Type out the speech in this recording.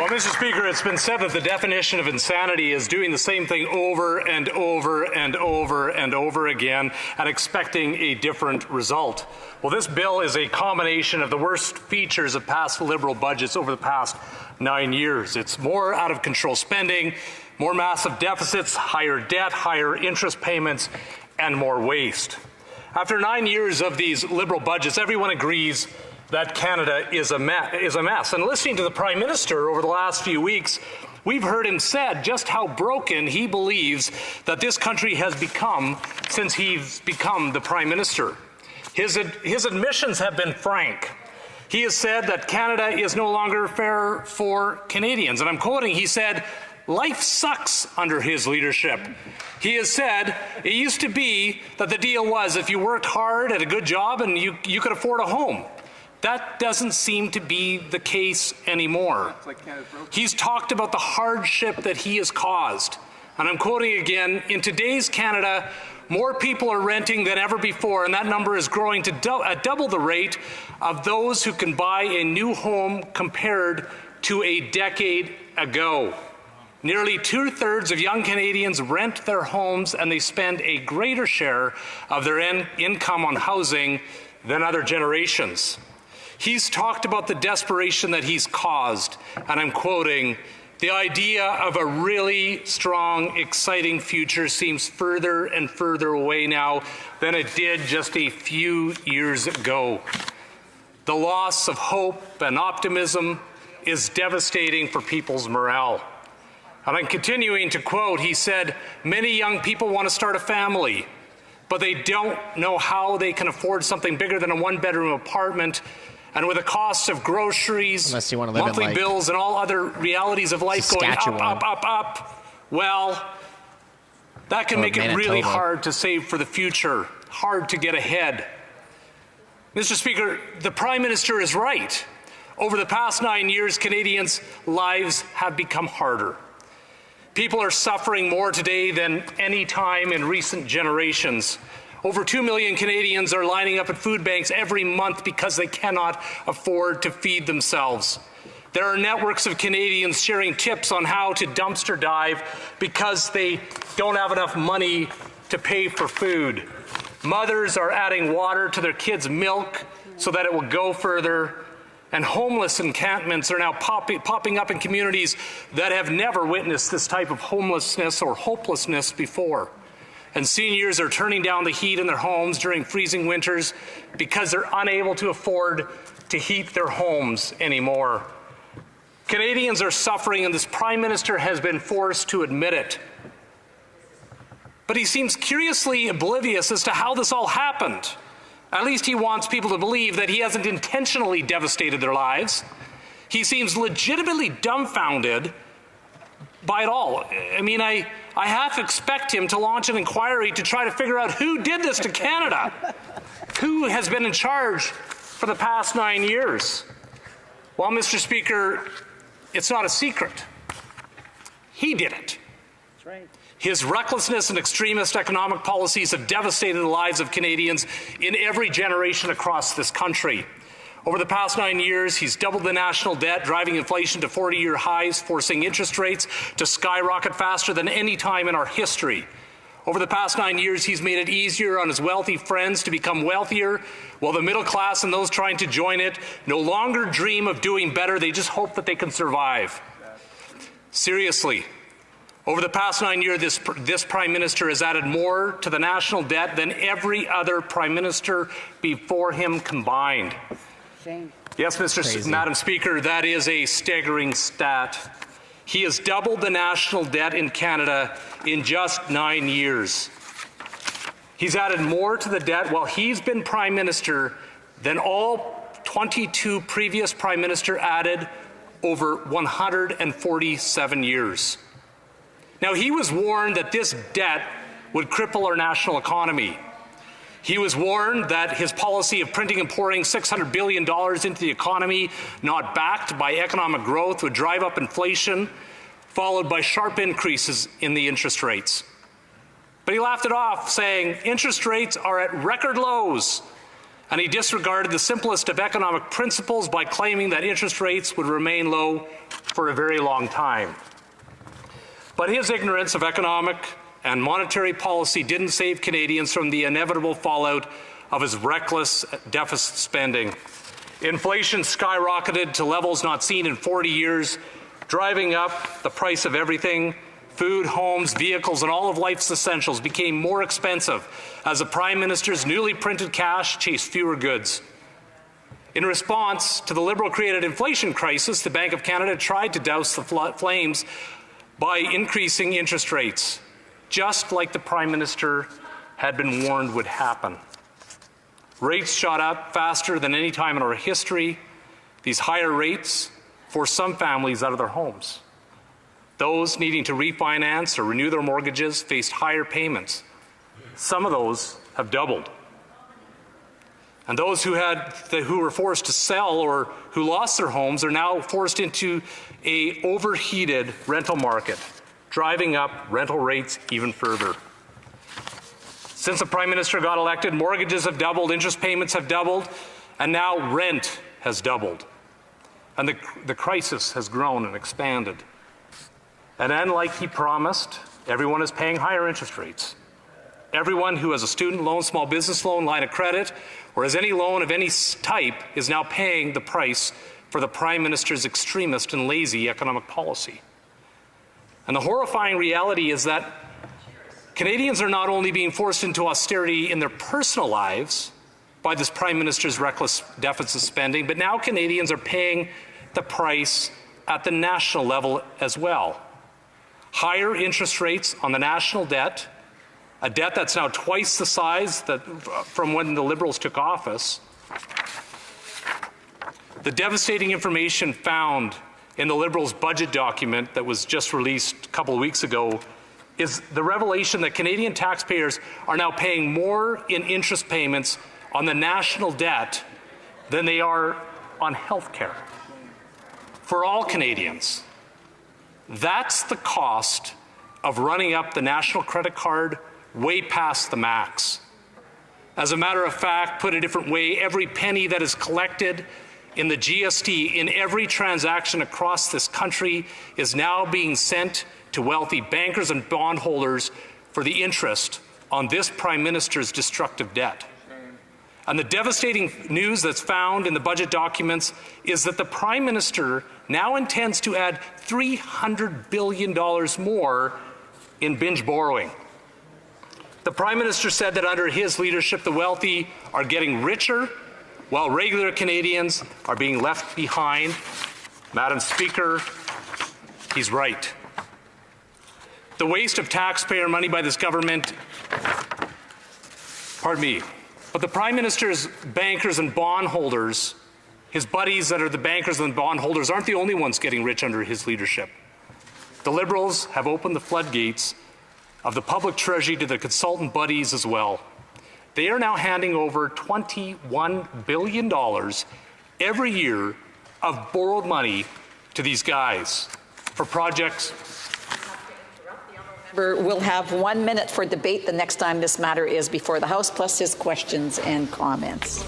Well, Mr. Speaker, it's been said that the definition of insanity is doing the same thing over and over and over and over again and expecting a different result. Well, this bill is a combination of the worst features of past Liberal budgets over the past 9 years. It's more out-of-control spending, more massive deficits, higher debt, higher interest payments, and more waste. After 9 years of these Liberal budgets, everyone agrees that Canada is a mess. And listening to the Prime Minister over the last few weeks, we've heard him said just how broken he believes that this country has become since he's become the Prime Minister. His admissions have been frank. He has said that Canada is no longer fair for Canadians. And I'm quoting, he said, "Life sucks under his leadership." He has said, it used to be that the deal was if you worked hard at a good job and you could afford a home. That doesn't seem to be the case anymore. He's talked about the hardship that he has caused. And I'm quoting again, in today's Canada, more people are renting than ever before, and that number is growing to double the rate of those who can buy a new home compared to a decade ago. Nearly 2/3 of young Canadians rent their homes, and they spend a greater share of their income on housing than other generations. He's talked about the desperation that he's caused, and I'm quoting, "The idea of a really strong, exciting future seems further and further away now than it did just a few years ago. The loss of hope and optimism is devastating for people's morale." And I'm continuing to quote, he said, "Many young people want to start a family, but they don't know how they can afford something bigger than a one-bedroom apartment. And with the costs of groceries, monthly bills, and all other realities of life going up, well, that can make it really hard to save for the future, hard to get ahead." Mr. Speaker, the Prime Minister is right. Over the past 9 years, Canadians' lives have become harder. People are suffering more today than any time in recent generations. Over 2 million Canadians are lining up at food banks every month because they cannot afford to feed themselves. There are networks of Canadians sharing tips on how to dumpster dive because they don't have enough money to pay for food. Mothers are adding water to their kids' milk so that it will go further. And homeless encampments are now popping up in communities that have never witnessed this type of homelessness or hopelessness before. And seniors are turning down the heat in their homes during freezing winters because they're unable to afford to heat their homes anymore. Canadians are suffering, and this Prime Minister has been forced to admit it. But he seems curiously oblivious as to how this all happened. At least he wants people to believe that he hasn't intentionally devastated their lives. He seems legitimately dumbfounded by it all. I mean, I half expect him to launch an inquiry to try to figure out who did this to Canada, who has been in charge for the past 9 years. Well, Mr. Speaker, it's not a secret. He did it. That's right. His recklessness and extremist economic policies have devastated the lives of Canadians in every generation across this country. Over the past 9 years, he's doubled the national debt, driving inflation to 40-year highs, forcing interest rates to skyrocket faster than any time in our history. Over the past 9 years, he's made it easier on his wealthy friends to become wealthier, while the middle class and those trying to join it no longer dream of doing better. They just hope that they can survive. Seriously, over the past 9 years, this Prime Minister has added more to the national debt than every other Prime Minister before him combined. Shame. Yes, Madam Speaker, that is a staggering stat. He has doubled the national debt in Canada in just 9 years. He's added more to the debt while he's been Prime Minister than all 22 previous Prime Ministers added over 147 years. Now, he was warned that this debt would cripple our national economy. He was warned that his policy of printing and pouring $600 billion into the economy, not backed by economic growth, would drive up inflation, followed by sharp increases in the interest rates. But he laughed it off, saying interest rates are at record lows And he disregarded the simplest of economic principles by claiming that interest rates would remain low for a very long time. But his ignorance of economic and monetary policy didn't save Canadians from the inevitable fallout of his reckless deficit spending. Inflation skyrocketed to levels not seen in 40 years, driving up the price of everything. Food, homes, vehicles, and all of life's essentials became more expensive as the Prime Minister's newly printed cash chased fewer goods. In response to the Liberal-created inflation crisis, the Bank of Canada tried to douse the flames by increasing interest rates, just like the Prime Minister had been warned would happen. Rates shot up faster than any time in our history. These higher rates forced some families out of their homes. Those needing to refinance or renew their mortgages faced higher payments. Some of those have doubled. And those who were forced to sell or who lost their homes are now forced into an overheated rental market, driving up rental rates even further. Since the Prime Minister got elected, mortgages have doubled, interest payments have doubled, and now rent has doubled. And the crisis has grown and expanded. And then, like he promised, everyone is paying higher interest rates. Everyone who has a student loan, small business loan, line of credit, or has any loan of any type is now paying the price for the Prime Minister's extremist and lazy economic policy. And the horrifying reality is that Canadians are not only being forced into austerity in their personal lives by this Prime Minister's reckless deficit spending, but now Canadians are paying the price at the national level as well. Higher interest rates on the national debt, a debt that's now twice the size from when the Liberals took office. The devastating information found in the Liberals' budget document that was just released a couple of weeks ago is the revelation that Canadian taxpayers are now paying more in interest payments on the national debt than they are on health care. For all Canadians, that's the cost of running up the national credit card way past the max. As a matter of fact, put a different way, every penny that is collected in the GST in every transaction across this country is now being sent to wealthy bankers and bondholders for the interest on this Prime Minister's destructive debt. And the devastating news that's found in the budget documents is that the Prime Minister now intends to add $300 billion more in binge borrowing. The Prime Minister said that under his leadership, the wealthy are getting richer while regular Canadians are being left behind. Madam Speaker, he's right. The waste of taxpayer money by this government, but the Prime Minister's bankers and bondholders, his buddies that are the bankers and bondholders, aren't the only ones getting rich under his leadership. The Liberals have opened the floodgates of the public treasury to their consultant buddies as well. They are now handing over $21 billion every year of borrowed money to these guys for projects. We'll have 1 minute for debate the next time this matter is before the House, plus his questions and comments.